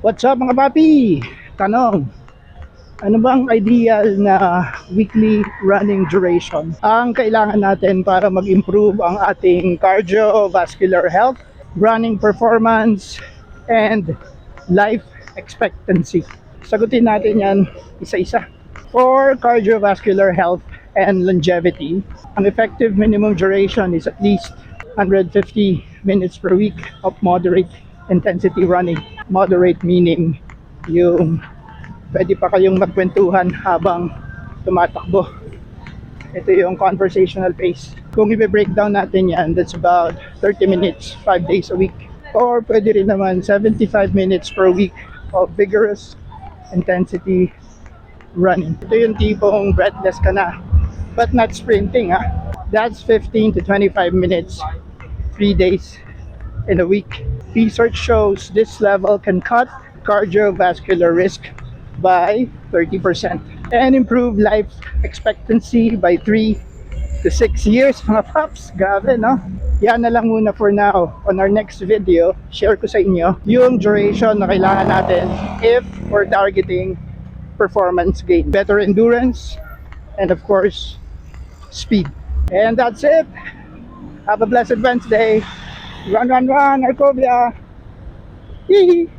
What's up mga papi? Tanong, ano bang ideal na weekly running duration ang kailangan natin para mag-improve ang ating cardiovascular health, running performance, and life expectancy? Sagutin natin yan isa-isa. For cardiovascular health and longevity, ang effective minimum duration is at least 150 minutes per week of moderate intensity running. Moderate meaning yung pwede pa kayong magkwentuhan habang tumatakbo. Ito yung conversational pace. Kung i-breakdown natin yan, that's about 30 minutes, 5 days a week. Or pwede rin naman 75 minutes per week of vigorous intensity running. Ito yung tipong breathless ka na, but not sprinting ha. That's 15 to 25 minutes, 3 days in a week. Research shows this level can cut cardiovascular risk by 30% and improve life expectancy by 3 to 6 years mga paps. Grabe no? Yan na lang muna for now. On our next video, share ko sa inyo yung duration na kailangan natin if we're targeting performance gain, better endurance, and of course speed. And that's it. Have a blessed Wednesday. Run, run, run, Arcovia. Hee hee.